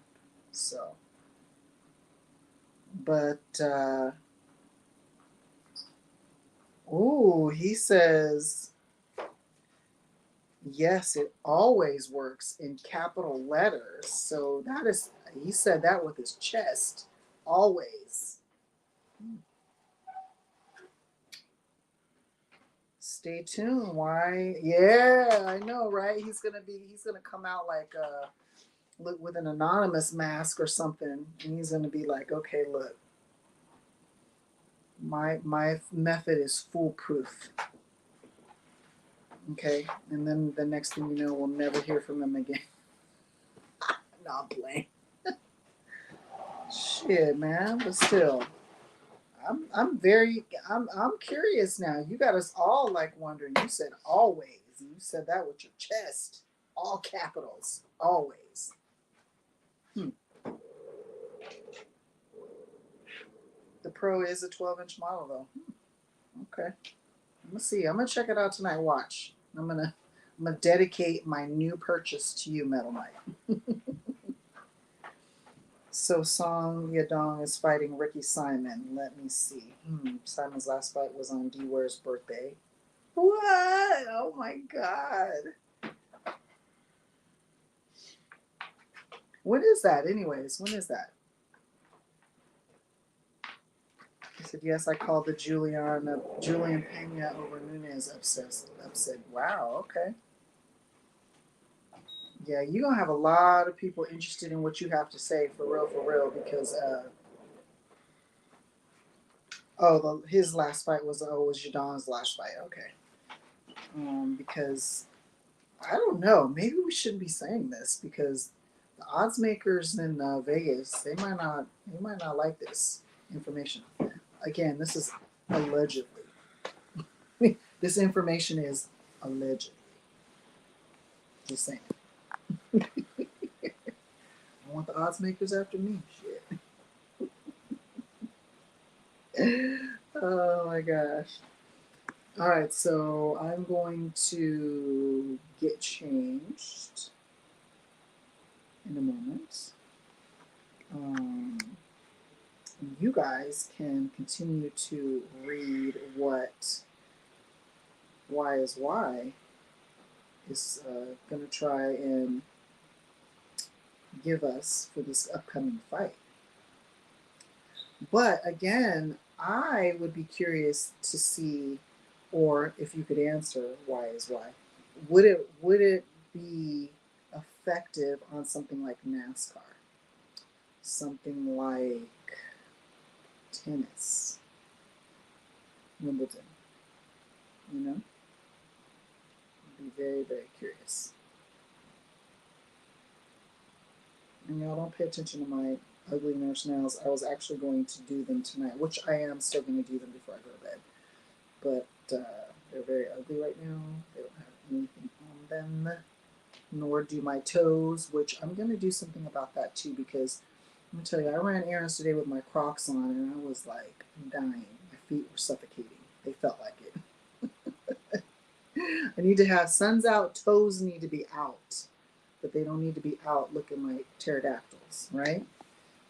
So, but he says yes, it always works in capital letters. So he said that with his chest. Always. Stay tuned. Why? Yeah, I know, right? He's gonna come out like look with an anonymous mask or something, and he's gonna be like, okay, look, my method is foolproof. Okay, and then the next thing you know, we'll never hear from him again. Not playing. Shit, man, but still. I'm curious now. You got us all like wondering. You said always. You said that with your chest. All capitals. Always. The Pro is a 12-inch model though. Okay. I'm gonna see. I'm gonna check it out tonight. Watch. I'm gonna dedicate my new purchase to you, Metal Mike. So Song Yadong is fighting Ricky Simon. Let me see. Simon's last fight was on D.Ware's birthday. What? Oh my God. When is that anyways? When is that? He said, yes, I called the Julian Pena over Nunez upset. Wow, okay. Yeah, you're going to have a lot of people interested in what you have to say for real, because, his last fight was Jadon's last fight. Okay. Because, I don't know, maybe we shouldn't be saying this because the odds makers in Vegas, they might not like this information. Again, this is allegedly. This information is alleged. Just saying. I want the odds makers after me. Shit. Oh my gosh. All right, so I'm going to get changed in a moment. You guys can continue to read what Y is Y is going to try and give us for this upcoming fight. But again, I would be curious to see, or if you could answer Y is Y, would it be effective on something like NASCAR, something like tennis, Wimbledon? You know, I'd be very, very curious. And y'all don't pay attention to my ugly nurse nails. I was actually going to do them tonight, which I am still going to do them before I go to bed. But they're very ugly right now. They don't have anything on them, nor do my toes, which I'm going to do something about that too, because I'm going to tell you, I ran errands today with my Crocs on and I was like dying. My feet were suffocating. They felt like it. I need to have suns out, toes need to be out, but they don't need to be out looking like pterodactyls, right?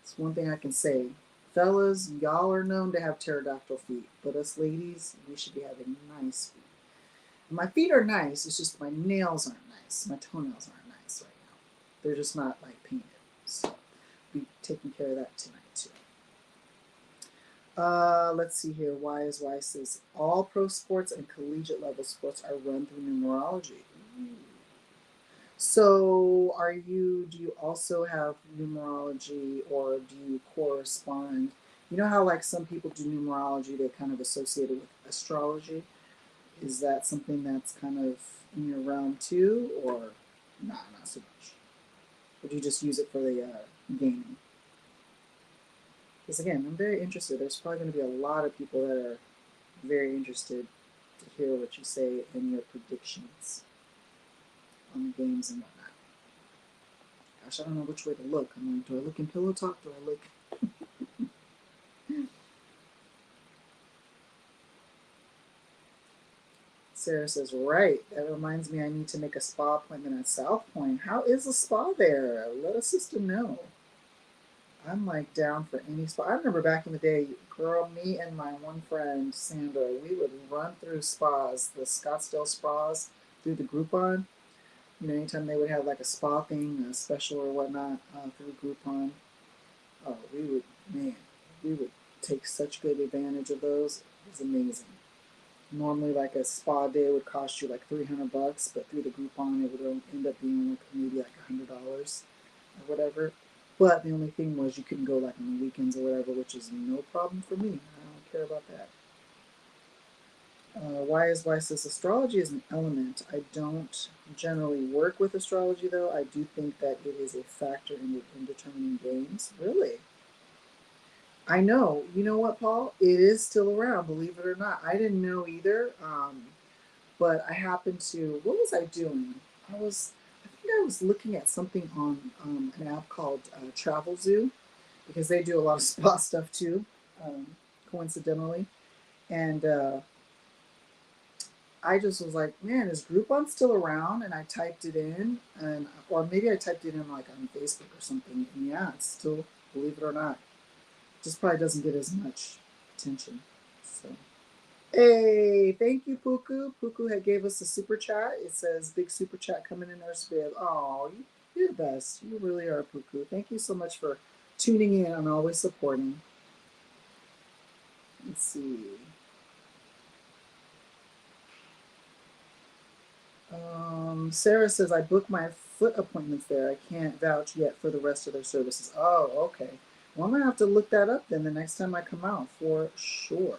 It's one thing I can say. Fellas, y'all are known to have pterodactyl feet, but us ladies, we should be having nice feet. My feet are nice, it's just my nails aren't nice. My toenails aren't nice right now. They're just not like painted. So I'll be taking care of that tonight too. Let's see here. Y is Y says all pro sports and collegiate level sports are run through numerology. So do you also have numerology, or do you correspond? You know how like some people do numerology, they kind of associate it with astrology? Is that something that's kind of in your realm too, or nah, not so much? Or do you just use it for the gaming? Because again, I'm very interested. There's probably going to be a lot of people that are very interested to hear what you say and your predictions on the games and whatnot. Gosh, I don't know which way to look. I'm like, do I look in Pillow Talk? Do I look? Sarah says, right. That reminds me I need to make a spa appointment at South Point. How is the spa there? Let a sister know. I'm like down for any spa. I remember back in the day, girl, me and my one friend, Sandra, we would run through spas, the Scottsdale spas, through the Groupon. You know, anytime they would have like a spa thing, a special or whatnot, through Groupon. Oh, we would take such good advantage of those. It was amazing. Normally, like a spa day would cost you like $300, but through the Groupon, it would end up being like maybe like $100 or whatever. But the only thing was you couldn't go like on the weekends or whatever, which is no problem for me. I don't care about that. Y is Y says astrology is an element. I don't generally work with astrology, though. I do think that it is a factor in determining games. Really? I know. You know what, Paul? It is still around, believe it or not. I didn't know either. But I happened to, what was I doing? I think I was looking at something on an app called Travel Zoo, because they do a lot of spa stuff too, coincidentally. And I just was like, man, is Groupon still around? And I typed it in, or maybe I typed it in like on Facebook or something. And yeah, it's still, believe it or not, just probably doesn't get as much attention. So, hey, thank you, Puku. Puku had gave us a super chat. It says big super chat coming in NurseViv. Oh, You're the best. You really are, Puku. Thank you so much for tuning in and always supporting. Let's see. Sarah says, I booked my foot appointments there. I can't vouch yet for the rest of their services. Oh, okay. Well, I'm going to have to look that up then the next time I come out for sure.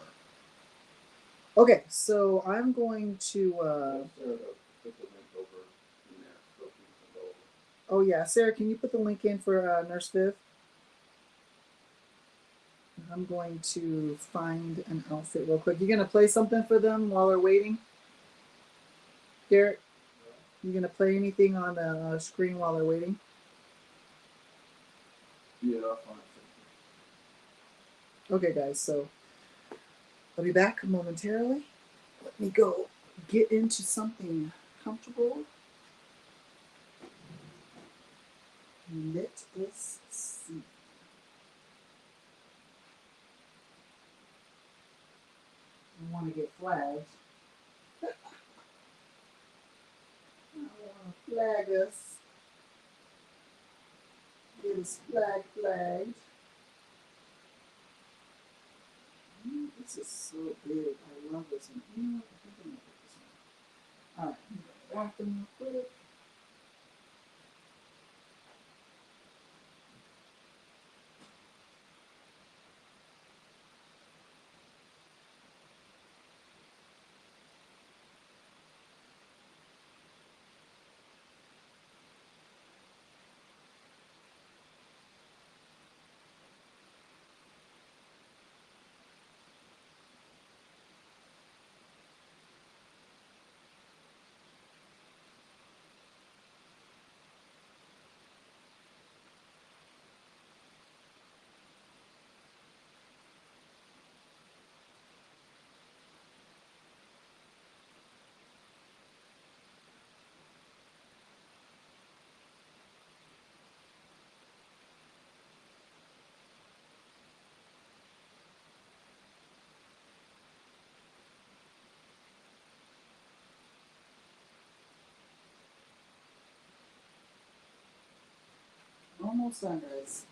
Okay, so I'm going to. Oh, yeah. Sarah, can you put the link in for NurseViv? I'm going to find an outfit real quick. You going to play something for them while they're waiting? Garrett, you going to play anything on the screen while they're waiting? Yeah, I'll find something. Okay, guys, so I'll be back momentarily. Let me go get into something comfortable. Let us see. I want to get flagged. I want to flag us. Get us flagged. This is so big. I love this one. You know what? I think I'm going to put this one. Alright, I'm going to wrap them real quick. Almost done, guys.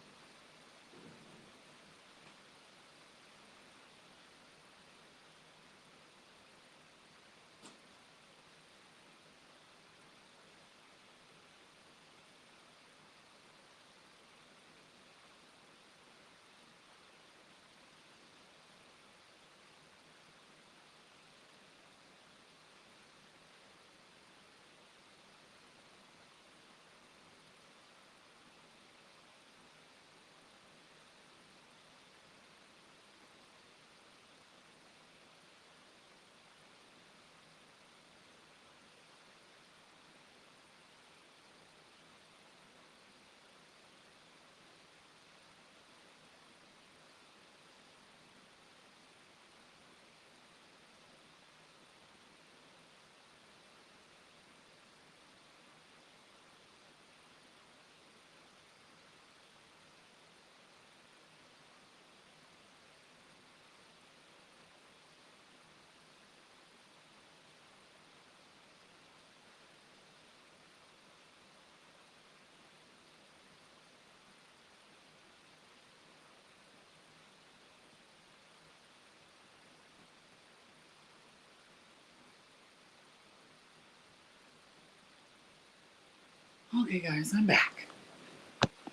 Okay, guys, I'm back.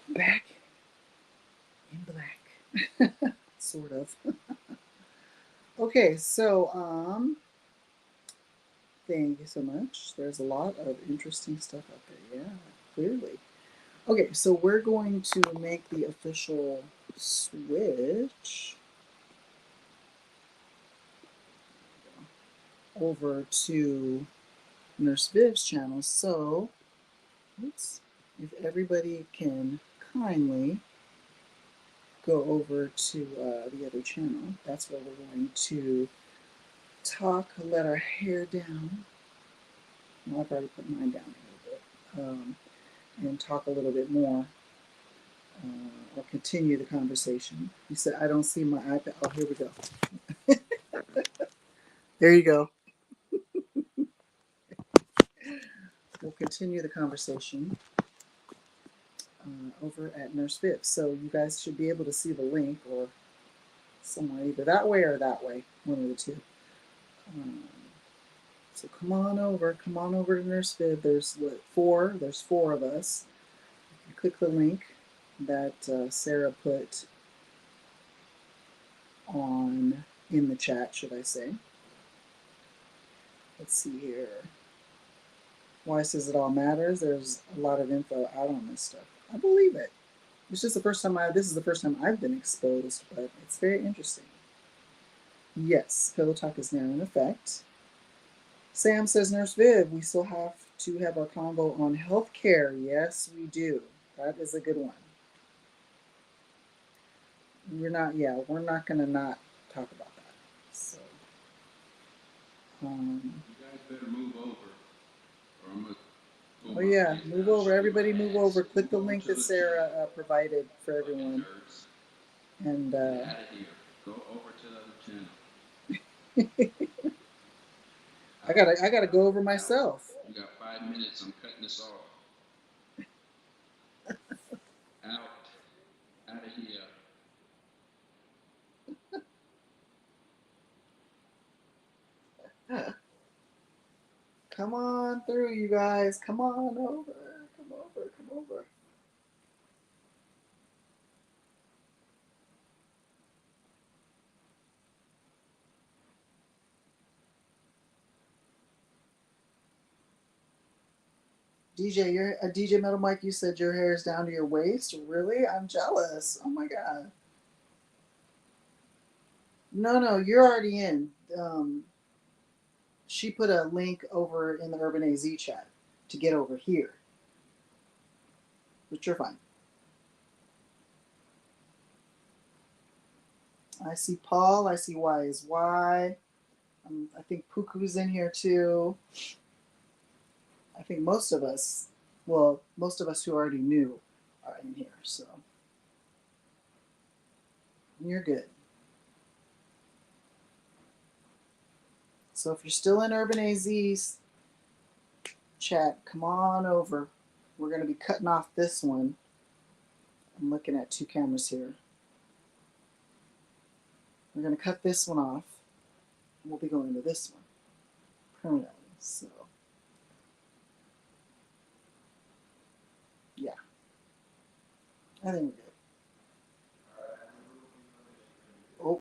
Back in black. Sort of. Okay, so thank you so much. There's a lot of interesting stuff out there. Yeah, clearly. Okay, so we're going to make the official switch over to NurseViV's channel. So, oops, if everybody can kindly go over to the other channel, that's where we're going to talk, let our hair down. Well, I've already put mine down a little bit. And talk a little bit more or continue the conversation. You said, I don't see my iPad. Oh, here we go. There you go. We'll continue the conversation. over at NurseViv. So you guys should be able to see the link or somewhere either that way or that way, one of the two. So come on over to NurseViv. There's four. There's four of us. You click the link that Sarah put on in the chat, should I say? Let's see here. Why says it all matters? There's a lot of info out on this stuff. I believe it. It's just the first time this is the first time I've been exposed, but it's very interesting. Yes, Pillow Talk is now in effect. Sam says, Nurse Viv, we still have to have our convo on healthcare. Yes, we do. That is a good one. We're not going to not talk about that. So, You guys better move over, or I'm gonna. Oh yeah, move over. Everybody move over. Click the link that Sarah provided for everyone. And Get out of here. Go over to the other channel. I gotta go over myself. You got 5 minutes. I'm cutting this off. Out of here. Come on through, you guys. Come on over. Come over. Come over. DJ, you're a DJ Metal Mike. You said your hair is down to your waist. Really? I'm jealous. Oh my god. No, you're already in. She put a link over in the Urban AZ chat to get over here, but you're fine. I see Paul. I see Y is Y. I think Puku's in here too. I think most of us who already knew are in here, so you're good. So if you're still in Urban AZ's chat, come on over. We're going to be cutting off this one. I'm looking at two cameras here. We're going to cut this one off, and we'll be going to this one permanently. So, yeah, I think we're good. Oh.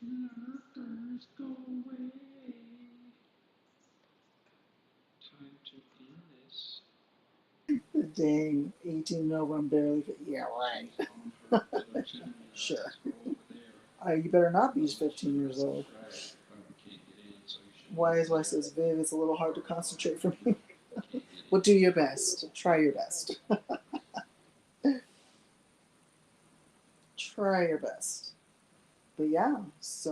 Knockers go away. Time to end this. Dang, 18 and over, I'm barely. Yeah, right. Sure. You better not be 15 years old. Why is why says Viv? It's a little hard to concentrate for me. Well, do your best. Try your best. Try your best. But yeah, so.